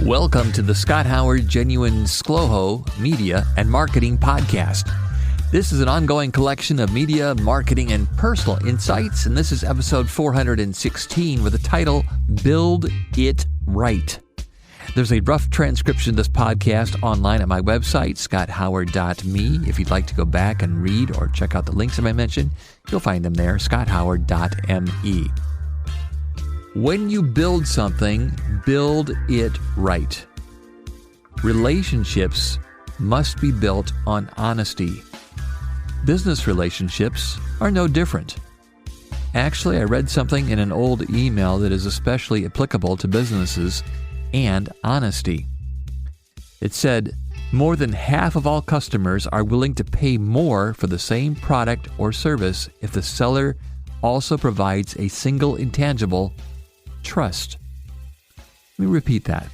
Welcome to the Scott Howard Genuine ScLoHo Media and Marketing Podcast. This is an ongoing collection of media, marketing, and personal insights, and this is episode 416 with the title, Build It Right. There's a rough transcription of this podcast online at my website, scotthoward.me. If you'd like to go back and read or check out the links that I mentioned, you'll find them there, scotthoward.me. When you build something, build it right. Relationships must be built on honesty. Business relationships are no different. Actually, I read something in an old email that is especially applicable to businesses and honesty. It said, more than half of all customers are willing to pay more for the same product or service if the seller also provides a single intangible, trust. Let me repeat that.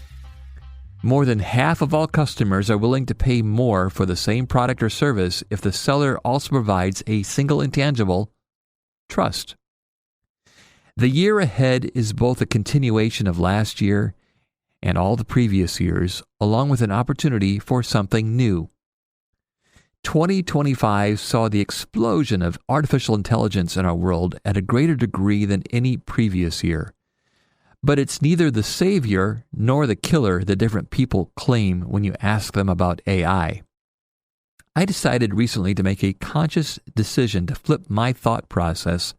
More than half of all customers are willing to pay more for the same product or service if the seller also provides a single intangible, trust. The year ahead is both a continuation of last year and all the previous years, along with an opportunity for something new. 2025 saw the explosion of artificial intelligence in our world at a greater degree than any previous year. But it's neither the savior nor the killer that different people claim when you ask them about AI. I decided recently to make a conscious decision to flip my thought process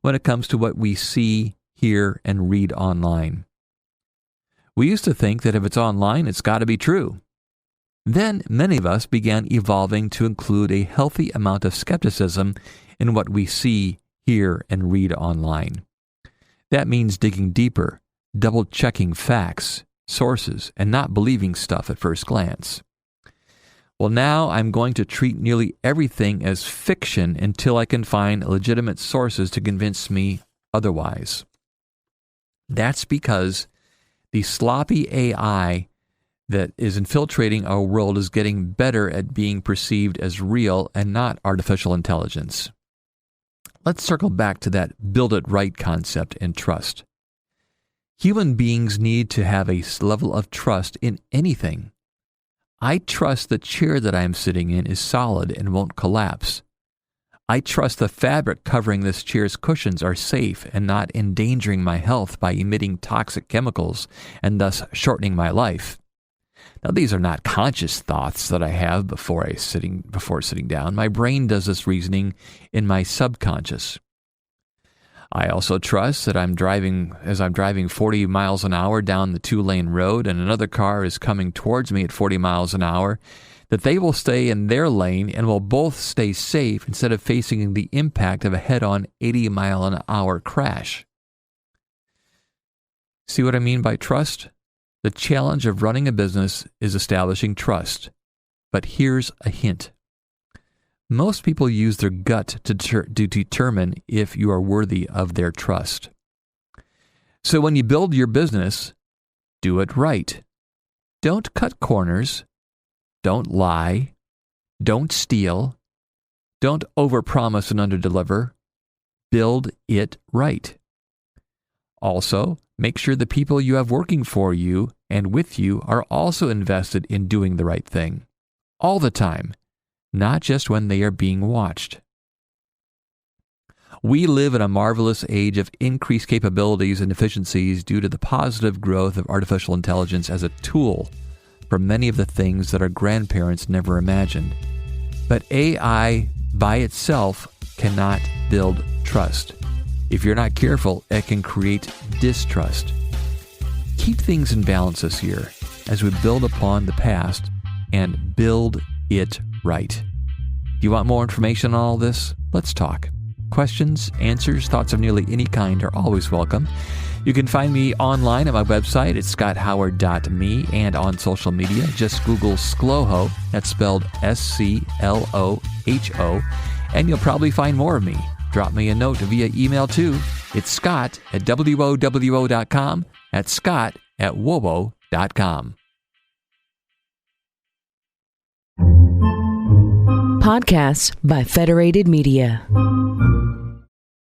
when it comes to what we see, hear, and read online. We used to think that if it's online, it's got to be true. Then many of us began evolving to include a healthy amount of skepticism in what we see, hear, and read online. That means digging deeper, double-checking facts, sources, and not believing stuff at first glance. Well, now I'm going to treat nearly everything as fiction until I can find legitimate sources to convince me otherwise. That's because the sloppy AI that is infiltrating our world is getting better at being perceived as real and not artificial intelligence. Let's circle back to that build it right concept and trust. Human beings need to have a level of trust in anything. I trust the chair that I am sitting in is solid and won't collapse. I trust the fabric covering this chair's cushions are safe and not endangering my health by emitting toxic chemicals and thus shortening my life. Now, these are not conscious thoughts that I have before sitting down. My brain does this reasoning in my subconscious. I also trust that as I'm driving 40 miles an hour down the 2-lane road and another car is coming towards me at 40 miles an hour, that they will stay in their lane and will both stay safe instead of facing the impact of a head-on 80-mile-an-hour crash. See what I mean by trust? The challenge of running a business is establishing trust. But here's a hint. Most people use their gut to determine if you are worthy of their trust. So when you build your business, do it right. Don't cut corners. Don't lie. Don't steal. Don't overpromise and underdeliver. Build it right. Also, make sure the people you have working for you and with you are also invested in doing the right thing. All the time, not just when they are being watched. We live in a marvelous age of increased capabilities and efficiencies due to the positive growth of artificial intelligence as a tool for many of the things that our grandparents never imagined. But AI by itself cannot build trust. If you're not careful, it can create distrust. Keep things in balance this year as we build upon the past and build it right. Do you want more information on all this? Let's talk. Questions, answers, thoughts of nearly any kind are always welcome. You can find me online at my website at scotthoward.me and on social media. Just Google ScLoHo, that's spelled ScLoHo, and you'll probably find more of me. Drop me a note via email too. It's scott@wowo.com. That's scott@wowo.com. Podcasts by Federated Media.